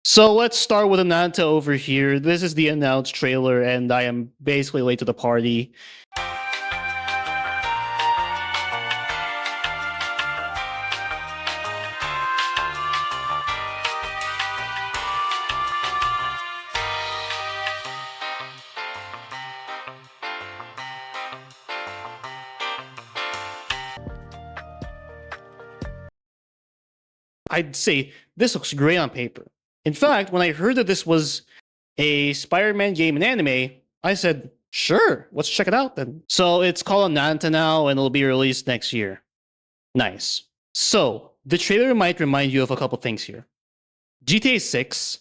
So let's start with Ananta over here. This is the announced trailer, and I am basically late to the party. I'd say this looks great on paper. In fact, when I heard that this was a Spider-Man game and anime, I said, sure, let's check it out then. So it's called Ananta now, and it'll be released next year. Nice. So the trailer might remind you of a couple things here. GTA 6,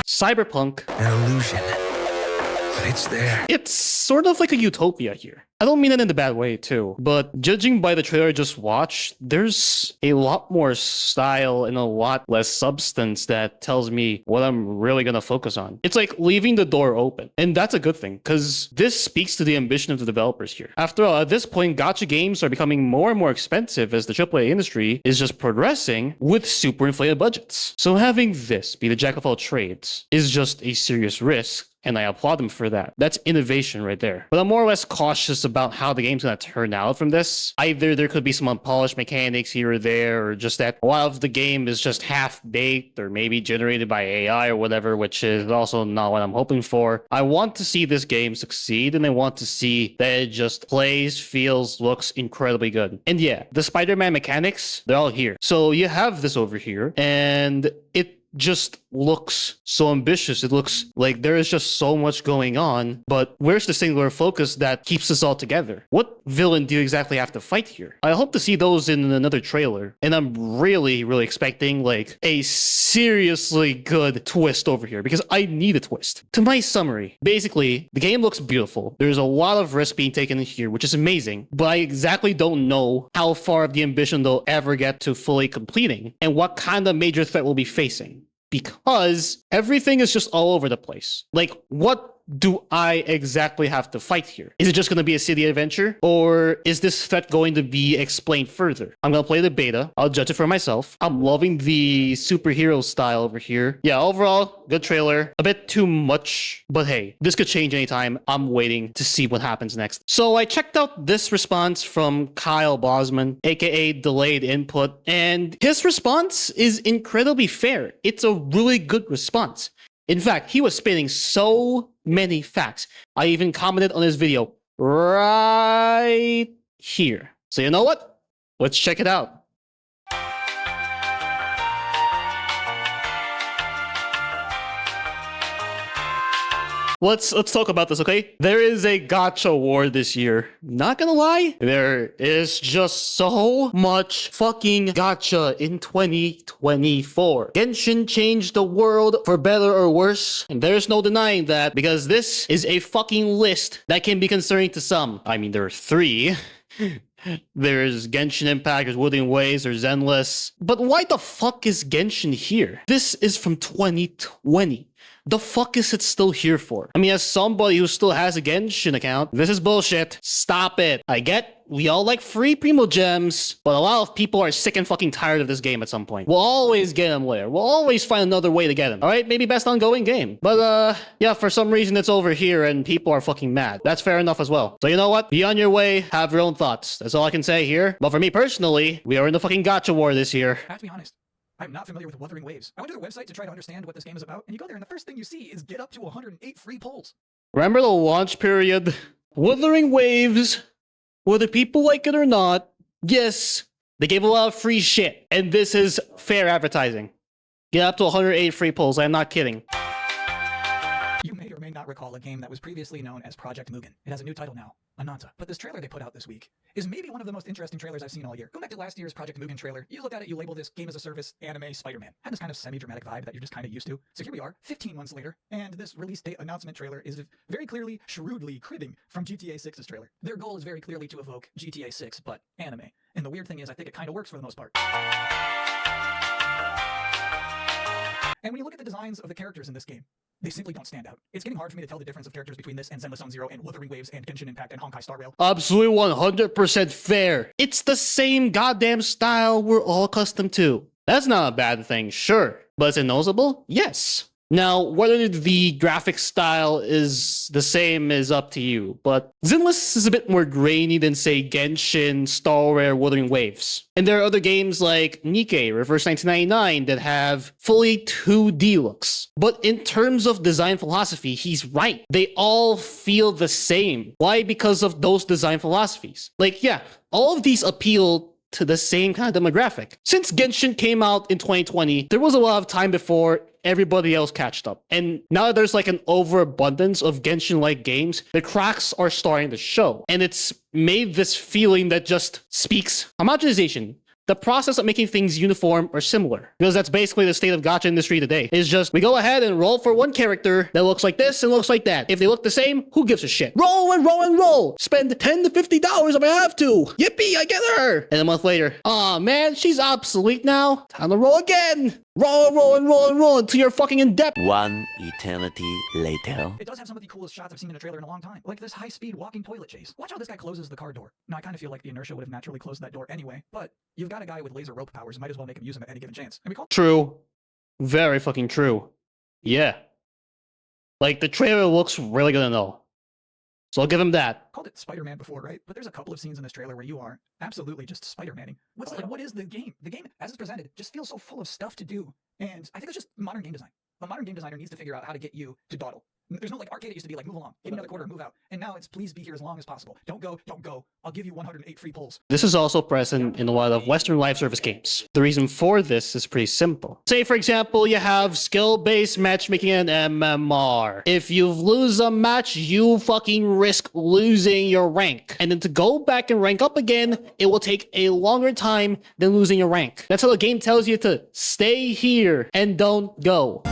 Cyberpunk, An illusion, but it's there. It's sort of like a utopia here. I don't mean it in a bad way too, but judging by the trailer I just watched, there's a lot more style and a lot less substance that tells me what I'm really gonna focus on. It's like leaving the door open, and that's a good thing, because this speaks to the ambition of the developers here. After all, at this point, gacha games are becoming more and more expensive as the AAA industry is just progressing with super inflated budgets. So having this be the jack of all trades is just a serious risk, and I applaud them for that. That's innovation right there. But I'm more or less cautious about how the game's gonna turn out from this. Either there could be some unpolished mechanics here or there, or just that a lot of the game is just half-baked, or maybe generated by AI or whatever, which is also not what I'm hoping for. I want to see this game succeed, and I want to see that it just plays, feels, looks incredibly good. And yeah, the Spider-Man mechanics, they're all here. So you have this over here, and it just looks so ambitious. It looks like there is just so much going on, but where's the singular focus that keeps us all together? What villain do you exactly have to fight here? I hope to see those in another trailer, and I'm really expecting like a seriously good twist over here, because I need a twist. To my summary, basically, the game looks beautiful. There's a lot of risk being taken in here, which is amazing, but I exactly don't know how far of the ambition they'll ever get to fully completing, and what kind of major threat we'll be facing. Because everything is just all over the place. Like, what do I exactly have to fight here? Is it just going to be a city adventure? Or is this threat going to be explained further? I'm going to play the beta. I'll judge it for myself. I'm loving the superhero style over here. Yeah, overall, good trailer. A bit too much, but hey, this could change anytime. I'm waiting to see what happens next. So I checked out this response from Kyle Bosman, aka Delayed Input, and his response is incredibly fair. It's a really good response. In fact, he was spitting so many facts. I even commented on his video right here. So you know what? Let's check it out. Let's talk about this, okay? There is a gacha war this year. Not gonna lie, there is just so much fucking gacha in 2024. Genshin changed the world for better or worse, and there's no denying that, because this is a fucking list that can be concerning to some. I mean, there are three. There's Genshin Impact, there's Wuthering Waves, there's Endless. But why the fuck is Genshin here? This is from 2020. The fuck is it still here for? I mean, as somebody who still has a Genshin account, this is bullshit. Stop it. I get we all like free Primo Gems, but a lot of people are sick and fucking tired of this game at some point. We'll always get them later. We'll always find another way to get them. Alright, maybe best ongoing game. But yeah, for some reason it's over here and people are fucking mad. That's fair enough as well. So you know what? Be on your way, have your own thoughts. That's all I can say here. But for me personally, we are in the fucking gacha war this year. I have to be honest. I'm not familiar with Wuthering Waves. I went to the website to try to understand what this game is about, and you go there and the first thing you see is get up to 108 free polls. Remember the launch period? Wuthering Waves, whether people like it or not, yes, they gave a lot of free shit. And this is fair advertising. Get up to 108 free polls, I'm not kidding. You may or may not recall a game that was previously known as Project Mugen. It has a new title now, Ananta. But this trailer they put out this week is maybe one of the most interesting trailers I've seen all year. Go back to last year's Project Mugen trailer. You look at it, you label this game as a service, anime, Spider-Man. Had this kind of semi-dramatic vibe that you're just kind of used to. So here we are, 15 months later, and this release date announcement trailer is very clearly, shrewdly cribbing from GTA 6's trailer. Their goal is very clearly to evoke GTA 6, but anime. And the weird thing is, I think it kind of works for the most part. And when you look at the designs of the characters in this game, they simply don't stand out. It's getting hard for me to tell the difference of characters between this and Zenless Zone Zero and Wuthering Waves and Genshin Impact and Honkai Star Rail. Absolutely 100% fair. It's the same goddamn style we're all accustomed to. That's not a bad thing, sure. But is it noticeable? Yes. Now, whether the graphic style is the same is up to you, but Zenless is a bit more grainy than, say, Genshin, Starware, Wuthering Waves. And there are other games like Nikkei, Reverse 1999 that have fully 2D looks. But in terms of design philosophy, he's right. They all feel the same. Why? Because of those design philosophies. Like, yeah, all of these appeal to the same kind of demographic. Since Genshin came out in 2020, there was a lot of time before everybody else catched up. And now that there's like an overabundance of Genshin-like games, the cracks are starting to show. And it's made this feeling that just speaks homogenization. The process of making things uniform or similar. Because that's basically the state of gacha industry today. It's just, we go ahead and roll for one character that looks like this and looks like that. If they look the same, who gives a shit? Roll and roll and roll! Spend $10 to $50 if I have to! Yippee, I get her! And a month later, aw man, she's obsolete now. Time to roll again! Roll, roll, and roll, and roll until you're fucking in depth. One eternity later. It does have some of the coolest shots I've seen in a trailer in a long time. Like this high-speed walking toilet chase. Watch how this guy closes the car door. Now, I kind of feel like the inertia would have naturally closed that door anyway, but you've got a guy with laser rope powers, might as well make him use them at any given chance. And we call True. Very fucking true. Yeah. Like, the trailer looks really good and all. So I'll give him that. called it Spider-Man before, right? But there's a couple of scenes in this trailer where you are absolutely just Spider-Manning. What is the game? The game, as it's presented, just feels so full of stuff to do. And I think it's just modern game design. A modern game designer needs to figure out how to get you to dawdle. There's no like arcade. It used to be like, move along, give me another quarter, move out. And now it's please be here as long as possible. Don't go, don't go. I'll give you 108 free pulls. This is also present in a lot of Western live service games. The reason for this is pretty simple. Say, for example, you have skill-based matchmaking and MMR. If you lose a match, you fucking risk losing your rank. And then to go back and rank up again, it will take a longer time than losing your rank. That's how the game tells you to stay here and don't go.